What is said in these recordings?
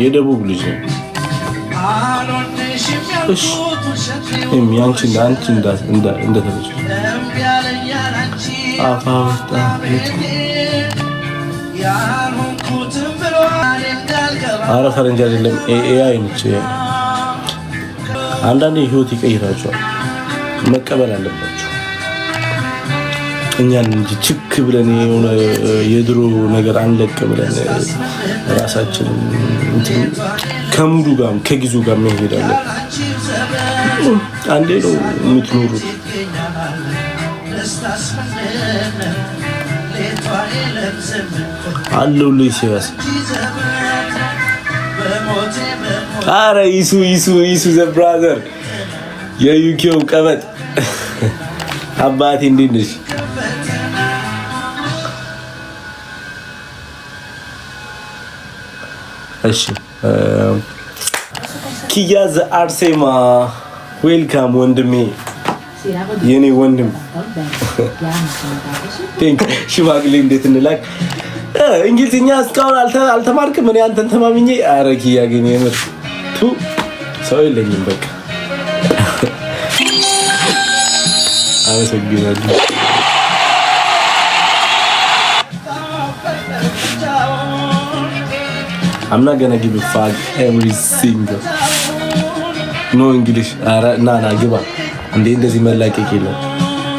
የደቡብ ልጅ ነው። እሺ ያንቺ እንደተለች አፋውጣ አረ ፈረንጅ አይደለም ኤአይ ነች። አንዳንዴ ህይወት ይቀይራቸዋል። መቀበል አለባቸው። እኛን እንጂ ችክ ብለን የሆነ የድሮ ነገር አንለቅ ብለን ራሳችን ከሙሉ ጋር ከጊዜው ጋር መሄዳለን። አንዴ ነው የምትኖሩት። አለው ለሲያስ አረ ይሱ ዘ ብራዘር የዩኬው ቀበጥ አባቴ እንዴት ነሽ? እሺ ኪያዝ አርሴማ ዌልካም ወንድሜ የኔ ወንድም ሽማግሌ እንዴት እንላክ? እንግሊዝኛ እስካሁን አልተማርክም? እኔ አንተን ተማምኜ አረኪ ያገኘ የምር ሰው የለኝም። በቃ አመሰግናለሁ። I'm not gonna give a fuck every single no English ና ግባ እንዴ እንደዚህ መላቀቅ የለም።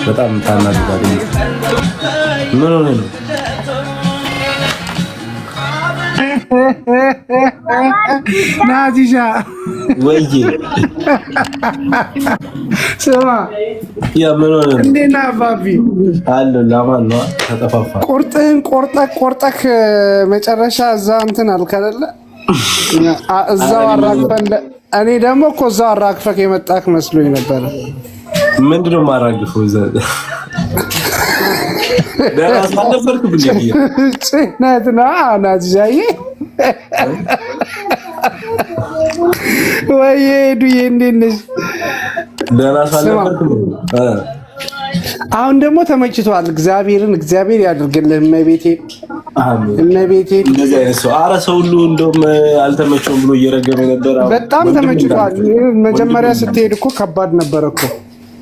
በጣም ታናድዳል። ምን ሆነ ነው ናዚሻ ወይዬ ስማ ያ ምን ሆነ እንዴ ና ባቢ አለ ለማን ነው ተጠፋፋ ቁርጥህን ቆርጠክ መጨረሻ እዛ እንትን አልከለለ እዛው አራግፈን እኔ ደግሞ እኮ እዛው አራግፈክ የመጣክ መስሎኝ ነበር። ምንድነው ማራግፈው እዛ ደራስ ማነበርኩ ብለኝ ጽናትና ናዚሻዬ ወይ ዱዬ እንዴት ነሽ? ደራስ ማነበርኩ አሁን ደግሞ ተመችቷል። እግዚአብሔር ያድርግልህ እመቤቴ አሜን። እመቤቴ እንደዚህ አይነት ሰው አረ ሰው ሁሉ እንደውም አልተመቸውም ብሎ እየረገመ ነበር። በጣም ተመችቷል። መጀመሪያ ስትሄድ እኮ ከባድ ነበር እኮ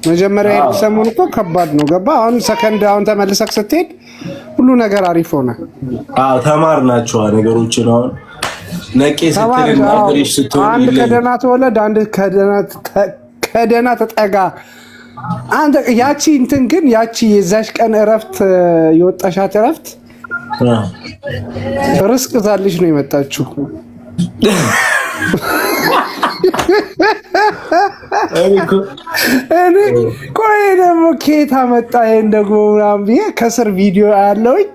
መጀመሪያ ሰሞን እኮ ከባድ ነው ገባ። አሁን ሰከንድ አሁን ተመልሰክ ስትሄድ ሁሉ ነገር አሪፍ ሆነ። አዎ ተማርናቸው ነገሮችን አሁን ነቄ ስትልና አብሬሽ ስትሆን አንድ ከደና ተወለድ አንድ ከደና ተጠጋ አንተ ያቺ እንትን ግን ያቺ የዛሽ ቀን እረፍት የወጣሻት እረፍት ርስቅ ዛልሽ ነው የመጣችው። እኔ ቆይ ደግሞ ኬታ መጣ ይሄን ደግሞ ምናምን ብዬ ከስር ቪዲዮ ያለውኝ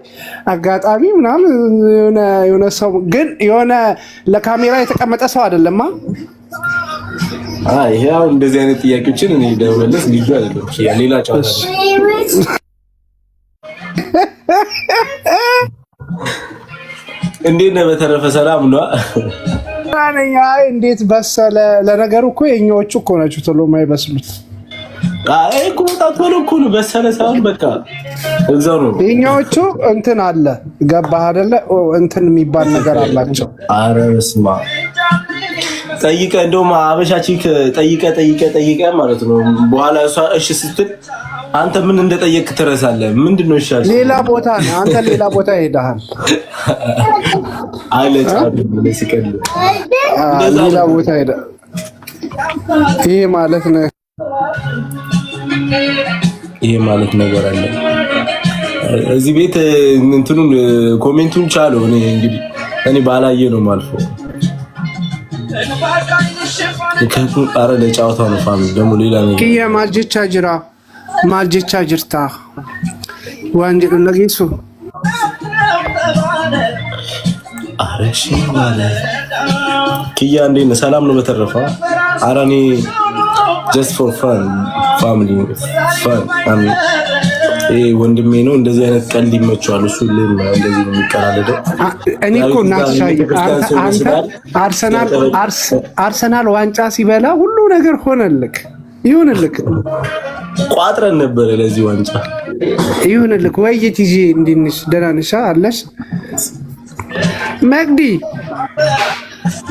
አጋጣሚ ምናምን የሆነ ሰው ግን የሆነ ለካሜራ የተቀመጠ ሰው አይደለማ። ይሄው እንደዚህ አይነት ጥያቄዎችን እኔ ደውለስ ልጅ አይደለም ሌላ ጫወታ እንዴት ነው? በተረፈ ሰላም ነው አነኛ እንዴት በሰለ? ለነገሩ እኮ የኛዎቹ እኮ ናቸው ቶሎ የማይበስሉት። አይ እኮ ቶሎ እኮ ነው በሰለ ሳይሆን በቃ እዛው ነው። የኛዎቹ እንትን አለ ገባህ አይደለ? እንትን የሚባል ነገር አላቸው። ኧረ በስመ አብ ጠይቀ እንደውም አበሻቺክ ጠይቀ ማለት ነው። በኋላ እሷ እሺ ስትል አንተ ምን እንደጠየቅ ትረሳለህ። ምንድነው ይሻል? ሌላ ቦታ ነው አንተ ሌላ ቦታ ሄደሃል አይለች ለሲቀል ሌላ ቦታ ሄደ። ይሄ ማለት ነገር አለ እዚህ ቤት እንትኑን ኮሜንቱን ቻለው። እኔ ባላየ ነው ማልፎ አረ ለጫወታው ነው ፋሚሊ ደግሞ ሌላ ነገር ኪያ ማልጀቻ ጅርታ ዋንጀ ለጌሱ አረሺ ማለት ኪያ እንዴት ነህ? ሰላም ነው በተረፈ አረ እኔ just for fun family fun አሜን። ወንድሜ ነው እንደዚህ አይነት ቀልድ ይመቸዋል። እሱ እንደዚህ ነው የሚቀራለደው። እኔ እኮ አርሰናል ዋንጫ ሲበላ ሁሉ ነገር ሆነልክ ይሁንልክ። ቋጥረን ነበር ለዚህ ዋንጫ ይሁንልክ። ወይ ቲጂ እንድንሽ ደህና ነሽ አለሽ መግዲ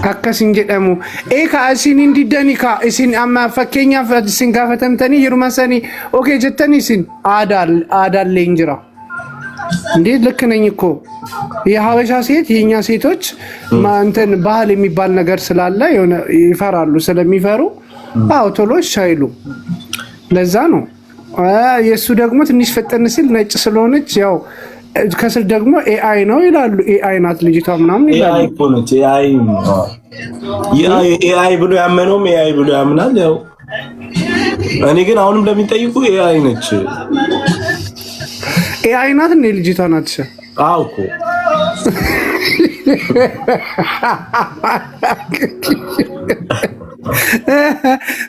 akkasin jedhamu eeka isin indidani ka isin amma fakkeenyaaf isin gaafatamtanii yeruma sanii okay jettanii isin aadaal leenjira እንዴ ልክ ነኝ እኮ የሀበሻ ሴት የኛ ሴቶች እንትን ባህል የሚባል ነገር ስላለ የሆነ ይፈራሉ ስለሚፈሩ አው ቶሎሽ አይሉ ለዛ ነው የሱ ደግሞ ትንሽ ፈጠን ሲል ነጭ ስለሆነች ያው ከስር ደግሞ ኤአይ ነው ይላሉ ኤአይ ናት ልጅቷ ምናምን ይላሉ ኤአይ ኮንት ኤአይ ብሎ ያመነውም ኤአይ ብሎ ያምናል ያው እኔ ግን አሁንም እንደሚጠይቁ ኤአይ ነች ኤአይ ናት እንዴ ልጅቷ ናት አው እኮ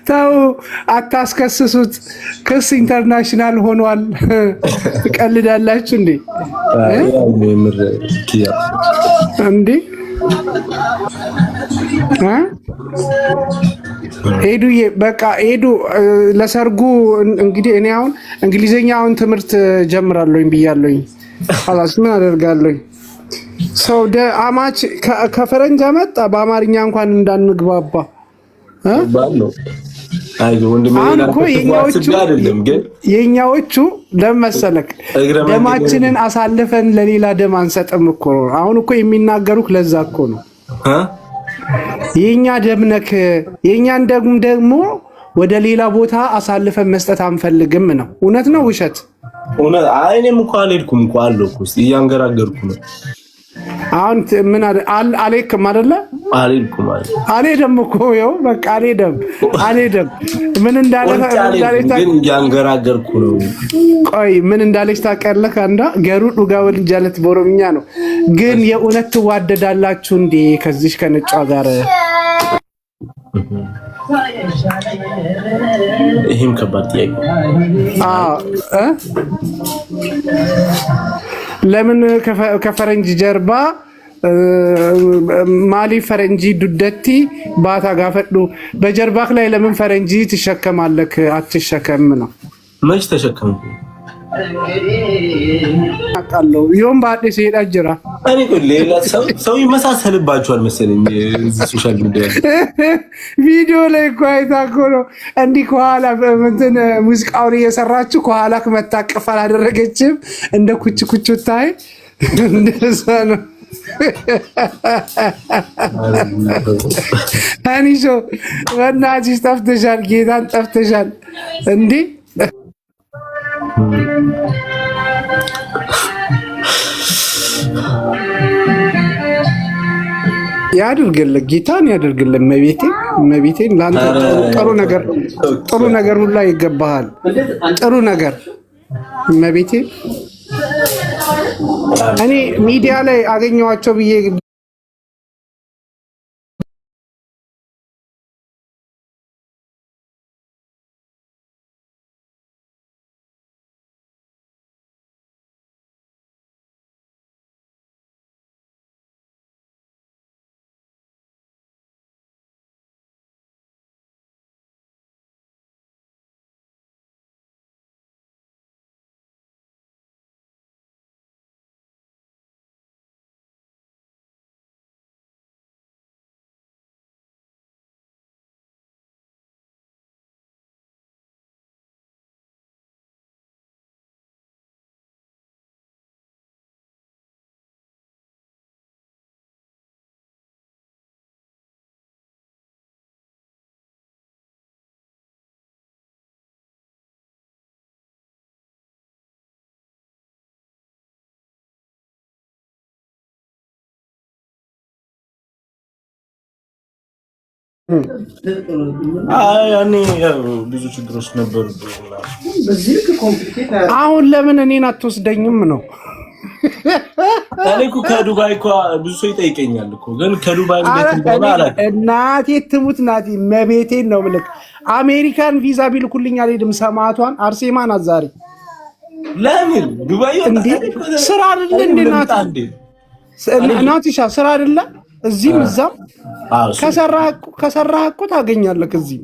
ታው አታስከስሱት ክስ ኢንተርናሽናል ሆኗል ትቀልዳላችሁ እንዴ እንዴ ሄዱዬ በቃ ሄዱ ለሰርጉ እንግዲህ እኔ አሁን እንግሊዘኛውን ትምህርት ጀምራለሁኝ ብያለሁኝ خلاص ምን አደርጋለሁኝ ሰው አማች ከፈረንጅ አመጣ በአማርኛ እንኳን እንዳንግባባ ባሎ አይ ወንድሜ የኛዎቹ ለመሰለክ ደማችንን አሳልፈን ለሌላ ደም አንሰጥም እኮ አሁን እኮ የሚናገሩክ ለዛ እኮ ነው የኛ ደምነክ የኛን ደግሞ ወደ ሌላ ቦታ አሳልፈን መስጠት አንፈልግም ነው እውነት ነው ውሸት እውነት አይኔም እኮ አልሄድኩም እኮ አለኩ እያንገራገርኩ ነው አሁን ምን አለክም አይደለ አልሄድኩም አልሄድም እኮ ይኸው በቃ አልሄድም ምን እንዳለች ግን እያንገራገርኩ ነው ቆይ ምን እንዳለች ታውቃለህ አንዳ ገሩ ዱጋ ወልጃለት በኦሮምኛ ነው ግን የእውነት ትዋደዳላችሁ እንዴ ከዚህ ከነጯ ጋር ይሄም ከባድ ጥያቄ ለምን ከፈረንጅ ጀርባ ማሊ ፈረንጂ ዱደቲ ባታ ጋፈዱ በጀርባክ ላይ ለምን ፈረንጂ ትሸከማለክ አትሸከም ነው መች ተሸከምኩ አቃለው ይሁን ባዴ ሲሄድ አጅራ እኔ ሌላ ሰው ይመሳሰልባችኋል መሰለኝ እዚህ ሶሻል ሚዲያ ቪዲዮ ላይ ቆይታኮ ነው እንዲ ከኋላ እንትን ሙዚቃውን እየሰራችሁ ከኋላክ መታቀፍ አላደረገችም እንደ ኩች ታይ እንደዛ ነው አንይሶ ወናጂስ ጠፍተሻል ጌታን ጠፍተሻል እንዴ ያድርግልህ ጌታን ያድርግልህ መቤቴን ላንተ ጥሩ ነገር ሁላ ይገባሃል ጥሩ ነገር መቤቴ እኔ ሚዲያ ላይ አገኘዋቸው ብዬ ያኔ ብዙ ችግሮች ነበሩ። አሁን ለምን እኔን አትወስደኝም ነው? እኔ እኮ ከዱባይ እኮ ብዙ ሰው ይጠይቀኛል እኮ ግን ከዱባይ እንዴት እንደሆነ አላውቅም። እናቴ ትሙት ናቲ መቤቴን ነው ብለክ አሜሪካን ቪዛ ቢልኩልኝ አልሄድም። ሰማዕቷን አርሴማን አዛሪ ለምን ዱባይ ስራ አይደለ እንዴ ናቲ? ናቲሻ ስራ አይደለ እዚህም እዛም ከሰራህ እኮ ታገኛለህ። እዚህ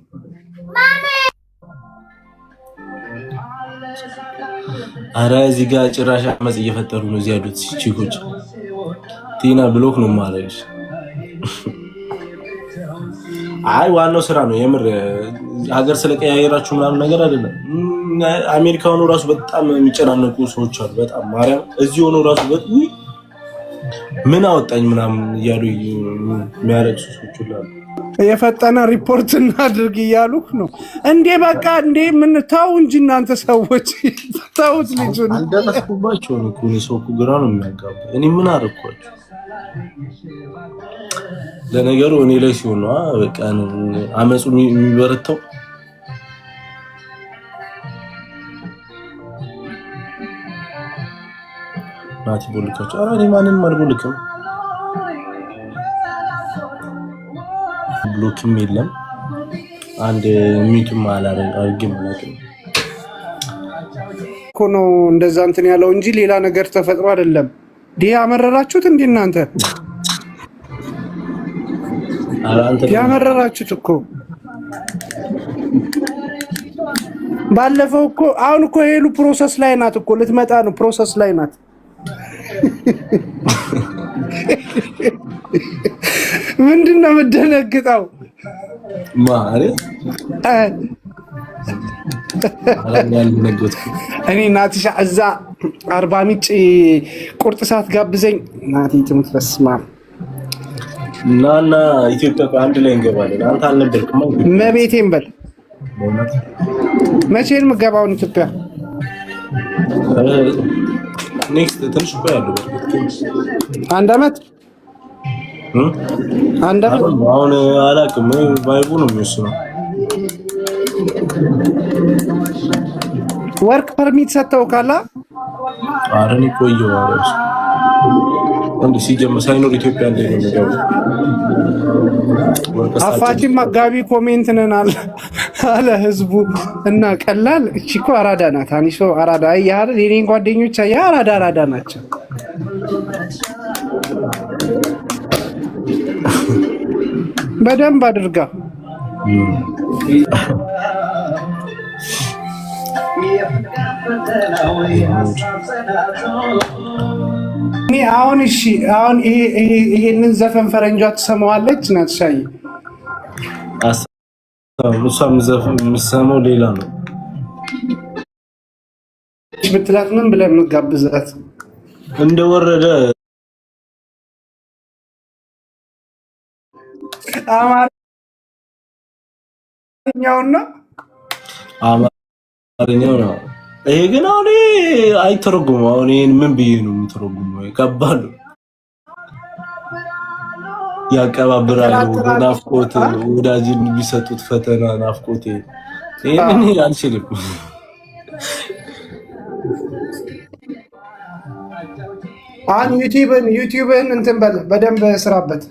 አረ እዚህ ጋር ጭራሽ አመጽ እየፈጠሩ ነው እዚህ ያሉት ቺኮች። ቲና ብሎክ ነው ማለት አይ ዋናው ስራ ነው የምር። ሀገር ስለቀያየራችሁ ምናምን ነገር አይደለም። አሜሪካ ሆኖ ራሱ በጣም የሚጨናነቁ ሰዎች አሉ። በጣም ማርያም እዚህ ሆኖ ራሱ ምን አወጣኝ ምናምን እያሉ የሚያረግሱ ሰዎች አሉ። የፈጠነ ሪፖርት እናድርግ እያሉ ነው እንዴ? በቃ እንዴ ምን ታው እንጂ እናንተ ሰዎች ታውት ልጁን አልደረስኩባቸው ነው እኮ ሰው ግራ ነው የሚያጋባ። እኔ ምን አደረኳቸው? ለነገሩ እኔ ላይ ሲሆን ነው በቃ አመጹ የሚበረታው። ናቲ ቦልካቸው። ኧረ እኔ ማንንም አልቦልክም። ብሎክም የለም አንድ ሚቱም አላረግም ማለት እኮ ነው እንደዛ እንትን ያለው እንጂ ሌላ ነገር ተፈጥሮ አይደለም። ዲያ አመረራችሁት እንዴ እናንተ? ያመረራችሁት እኮ ባለፈው እኮ አሁን እኮ ሄሉ ፕሮሰስ ላይ ናት እኮ ልትመጣ ነው። ፕሮሰስ ላይ ናት። ምንድነው የምትደነግጠው? እኔ ናቲሻ እዛ አርባ ምንጭ ቁርጥ ሰዓት ጋብዘኝ ናቲ ትሙት በስማ እና ኢትዮጵያ አንድ ላይ እንገባለን። አንተ አልነበርክም? መቤቴን በል መቼ ነው የምገባውን ኢትዮጵያ? ኔክስት ትንሽ ቆይ ያለው አንድ አመት አሁን አላውቅም። ቫይቡ ነው የሚወስነው። ወርክ ፐርሚት ሰጥተው ካላ አረን ቆየው አረስ እንዴ ሲጀምር ሳይኖር ኢትዮጵያ እንደ ነው የሚገባው። አፋቲ መጋቢ ኮሜንት ነን አለ ህዝቡ እና ቀላል እቺ እኮ አራዳ ናት። አኒሶ አራዳ ያር የኔን ጓደኞች ያ አራዳ ናቸው። በደንብ አድርጋ እኔ አሁን እሺ አሁን ይሄንን ዘፈን ፈረንጇ ትሰማዋለች ናት ሻይ እሷም ዘፈን የምትሰማው ሌላ ነው ብትላት ምን ብለን እንጋብዛት እንደወረደ አማርኛው ነው። ይሄ ግን አሁን አይተረጉም። አሁን ይሄን ምን ብዬ ነው የምተረጉመው? ከባድ ያቀባብራሉ። ናፍቆት ወዳጅን ቢሰጡት ፈተና ናፍቆቴ ይሄን አልችልም። አን ዩቲዩብን እንትን በደንብ ስራበት።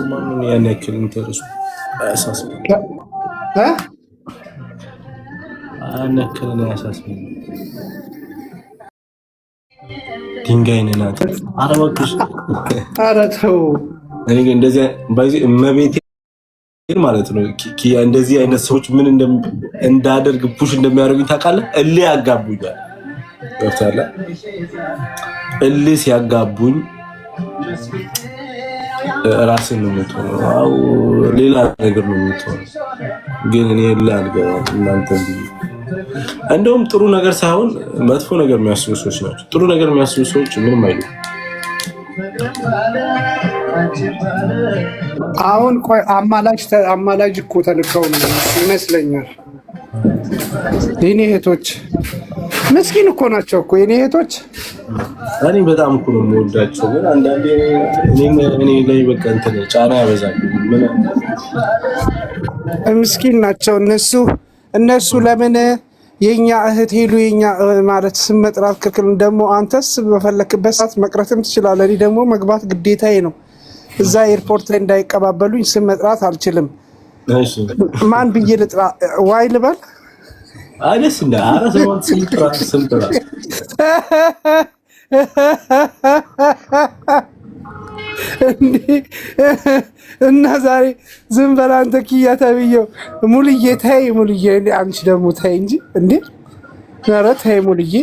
ማን ያን ያክል ኢንተረስት አያሳስብም አያሳስብም። ድንጋይ ነናት። ኧረ እባክሽ ኧረ ተው። እኔ እንደዚህ ባይዚ እመቤቴ ማለት ነው ኪያ እንደዚህ አይነት ሰዎች ምን እንዳደርግ ፑሽ እንደሚያደርጉኝ ታውቃለህ? እልህ ያጋቡኛል። ገብቶሃል? እልህ ሲያጋቡኝ ራስን ነው የምትሆነው። አው ሌላ ነገር ነው የምትሆነው። ግን እኔ አልገባም። እናንተ እንደውም ጥሩ ነገር ሳይሆን መጥፎ ነገር የሚያስቡ ሰዎች ናቸው። ጥሩ ነገር የሚያስቡ ሰዎች ምንም አይሉም። አሁን ቆይ አማላጅ እኮ ተልከው ነው ይመስለኛል። የኔ እህቶች ምስኪን እኮ ናቸው እኮ የኔ እህቶች። እኔ በጣም እኮ ነው የምወዳቸው፣ ግን አንዳንዴ እኔ ላይ በቃ እንትን ጫና ያበዛሉ። ምስኪን ናቸው እነሱ ለምን የኛ እህት ሄሉ የኛ ማለት ስም መጥራት ክልክል። ደግሞ አንተስ በፈለክበት ሰዓት መቅረትም ትችላለህ። እኔ ደግሞ መግባት ግዴታዬ ነው። እዛ ኤርፖርት ላይ እንዳይቀባበሉኝ ስም መጥራት አልችልም። ማን ብዬ ልጥራ? ዋይ ልበል? አይደስ እንደ አራሰውን ስልጥራ እና ዛሬ ዝም በል አንተ ኪያ ተብዬው ሙሉዬ ተይ፣ ሙሉዬ አንቺ ደግሞ ተይ እንጂ እንዴ! ኧረ ተይ ሙሉዬ።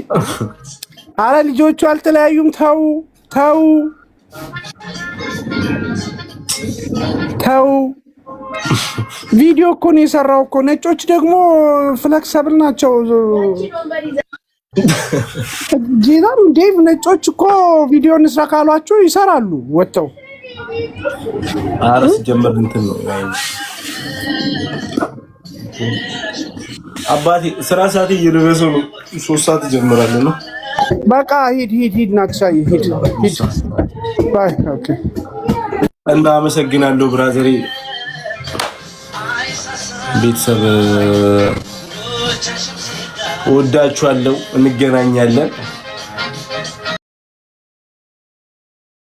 አረ ልጆቹ አልተለያዩም። ተው ተው ቪዲዮ እኮ ነው የሰራው እኮ። ነጮች ደግሞ ፍሌክሰብል ናቸው። ጄላም ዴቭ ነጮች እኮ ቪዲዮ እንስራ ካሏቸው ይሰራሉ ወጥተው። አረስ ጀመር እንትን ነው አባቴ ስራ ሰዓት እየደረሰ ነው። 3 ሰዓት ጀምራለሁ ነው። በቃ ሂድ ናትሻይ ሂድ። ባይ ኦኬ። እና አመሰግናለሁ ብራዘሬ። ቤተሰብ ወዳችኋለሁ። እንገናኛለን።